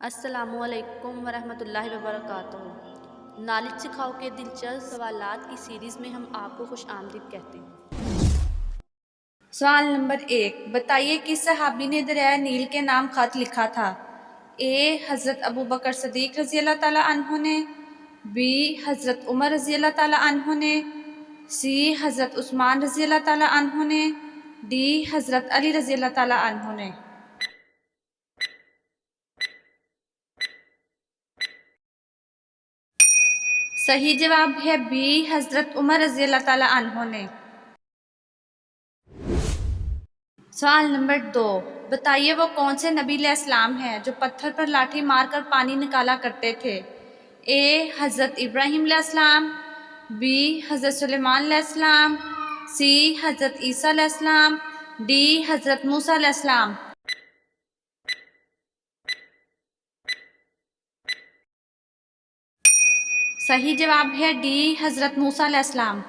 السلام علیکم ورحمۃ اللہ وبرکاتہ۔ نالج سکھاؤ کے دلچسپ سوالات کی سیریز میں ہم آپ کو خوش آمدید کہتے ہیں۔ سوال نمبر 1، بتائیے کس صحابی نے دریائے نیل کے نام خط لکھا تھا؟ اے حضرت ابو بکر صدیق رضی اللہ تعالیٰ عنہ نے، بی حضرت عمر رضی اللہ تعالیٰ عنہ نے، سی حضرت عثمان رضی اللہ تعالیٰ عنہ نے، ڈی حضرت علی رضی اللہ تعالیٰ عنہ نے۔ صحیح جواب ہے بی حضرت عمر رضی اللہ تعالیٰ عنہ نے۔ سوال نمبر 2، بتائیے وہ کون سے نبی علیہ السلام ہیں جو پتھر پر لاٹھی مار کر پانی نکالا کرتے تھے؟ اے حضرت ابراہیم علیہ السلام، بی حضرت سلیمان علیہ السلام، سی حضرت عیسیٰ علیہ السلام، ڈی حضرت موسیٰ علیہ السلام۔ صحیح جواب ہے ڈی حضرت موسیٰ علیہ السلام۔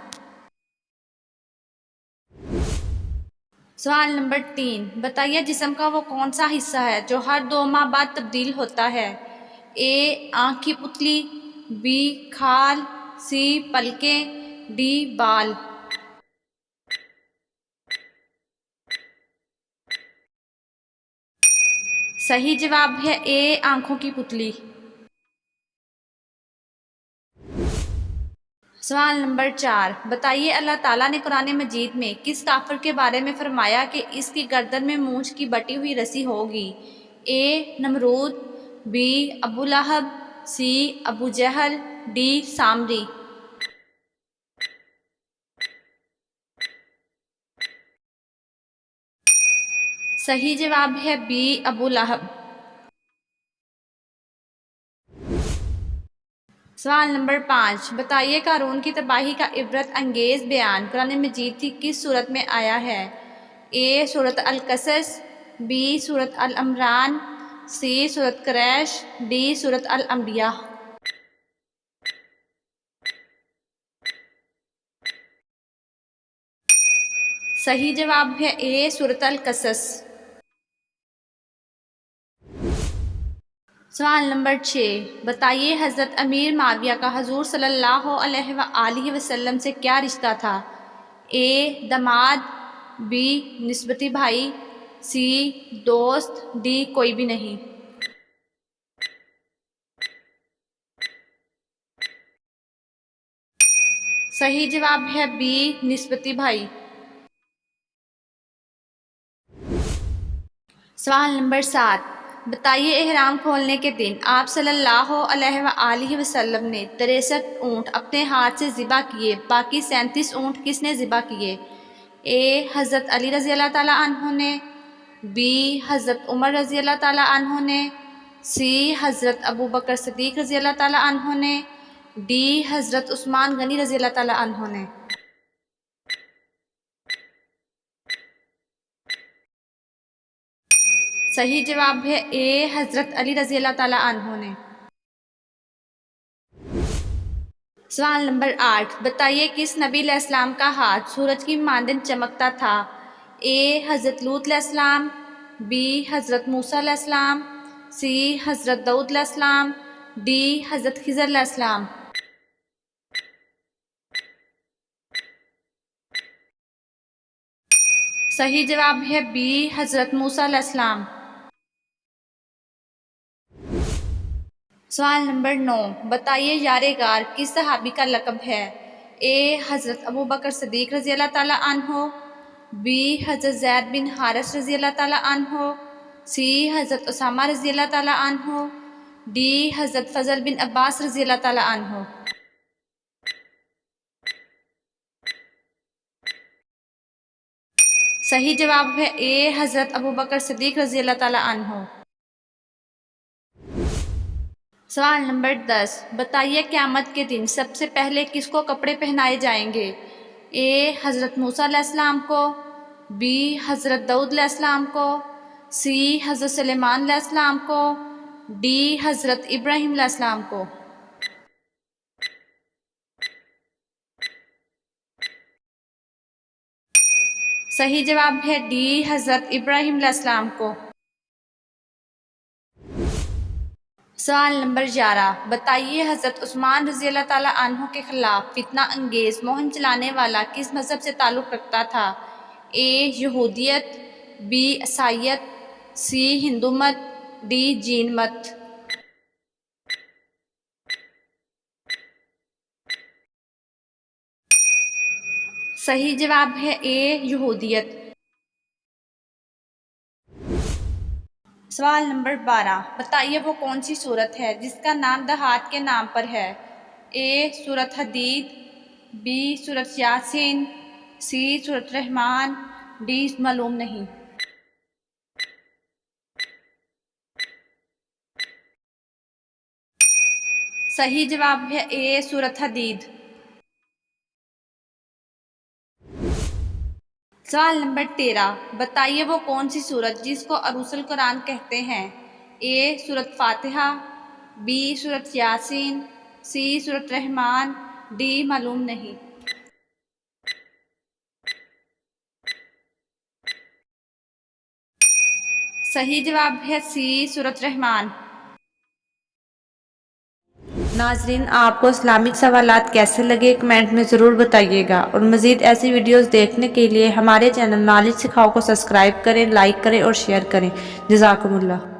سوال نمبر 3، بتائیے جسم کا وہ کون سا حصہ ہے جو ہر 2 ماہ بعد تبدیل ہوتا ہے؟ اے آنکھ کی پتلی، بی کھال، سی پلکیں، ڈی بال۔ صحیح جواب ہے اے آنکھوں کی پتلی۔ سوال نمبر 4، بتائیے اللہ تعالیٰ نے قرآن مجید میں کس کافر کے بارے میں فرمایا کہ اس کی گردن میں مونچھ کی بٹی ہوئی رسی ہوگی؟ اے نمرود، بی ابو لہب، سی ابو جہل، ڈی سامری۔ صحیح جواب ہے بی ابو لہب۔ سوال نمبر 5، بتائیے قارون کی تباہی کا عبرت انگیز بیان قرآن مجید کی کس صورت میں آیا ہے؟ اے سورۃ القصص، بی سورۃ العمران، سی سورۃ قریش، ڈی سورۃ الانبیاء۔ صحیح جواب ہے اے سورۃ القصص۔ سوال نمبر 6، بتائیے حضرت امیر معاویہ کا حضور صلی اللہ علیہ وآلہ وسلم سے کیا رشتہ تھا؟ اے داماد، بی نسبتی بھائی، سی دوست، ڈی کوئی بھی نہیں۔ صحیح جواب ہے بی نسبتی بھائی۔ سوال نمبر 7، بتائیے احرام کھولنے کے دن آپ صلی اللہ علیہ وآلہ وسلم نے 63 اونٹ اپنے ہاتھ سے ذبح کیے، باقی 37 اونٹ کس نے ذبح کیے؟ اے حضرت علی رضی اللہ تعالیٰ عنہ نے، بی حضرت عمر رضی اللہ تعالیٰ عنہ نے، سی حضرت ابو بکر صدیق رضی اللہ تعالیٰ عنہ نے، ڈی حضرت عثمان غنی رضی اللہ تعالیٰ عنہ نے۔ صحیح جواب ہے اے حضرت علی رضی اللہ تعالیٰ عنہ نے۔ سوال نمبر 8، بتائیے کس نبی علیہ السلام کا ہاتھ سورج کی مانند چمکتا تھا؟ اے حضرت لوط علیہ السلام، بی حضرت موسیٰ علیہ السلام، سی حضرت داؤد علیہ السلام، ڈی حضرت خضر علیہ السلام۔ صحیح جواب ہے بی حضرت موسیٰ علیہ السلام۔ سوال نمبر 9، بتائیے یار غار کس صحابی کا لقب ہے؟ اے حضرت ابو بکر صدیق رضی اللہ تعالیٰ عنہ، بی حضرت زید بن حارث رضی اللہ تعالیٰ عنہ، سی حضرت اسامہ رضی اللہ تعالیٰ عنہ، ڈی حضرت فضل بن عباس رضی اللہ تعالیٰ عنہ۔ صحیح جواب ہے اے حضرت ابو بکر صدیق رضی اللہ تعالیٰ عنہ۔ سوال نمبر 10، بتائیے قیامت کے دن سب سے پہلے کس کو کپڑے پہنائے جائیں گے؟ اے حضرت موسیٰ علیہ السلام کو، بی حضرت داؤد علیہ السلام کو، سی حضرت سلیمان علیہ السلام کو، ڈی حضرت ابراہیم علیہ السلام کو۔ صحیح جواب ہے ڈی حضرت ابراہیم علیہ السلام کو۔ سوال نمبر 11، بتائیے حضرت عثمان رضی اللہ تعالیٰ عنہ کے خلاف فتنہ انگیز مہم چلانے والا کس مذہب سے تعلق رکھتا تھا؟ اے یہودیت، بی عیسائیت، سی ہندو مت، ڈی جین مت۔ صحیح جواب ہے اے یہودیت۔ سوال نمبر 12، بتائیے وہ کون سی سورت ہے جس کا نام دہات کے نام پر ہے؟ اے سورت حدید، بی سورت یاسین، سی سورت رحمان، ڈی معلوم نہیں۔ صحیح جواب ہے اے سورت حدید۔ سوال نمبر 13، بتائیے وہ کون سی سورت جس کو عروس القرآن کہتے ہیں؟ اے سورت فاتحہ، بی سورت یاسین، سی سورت رحمان، ڈی معلوم نہیں۔ صحیح جواب ہے سی سورت رحمان۔ ناظرین، آپ کو اسلامک سوالات کیسے لگے کمنٹ میں ضرور بتائیے گا، اور مزید ایسی ویڈیوز دیکھنے کے لیے ہمارے چینل نالج سکھاؤ کو سبسکرائب کریں، لائک کریں اور شیئر کریں۔ جزاکم اللہ۔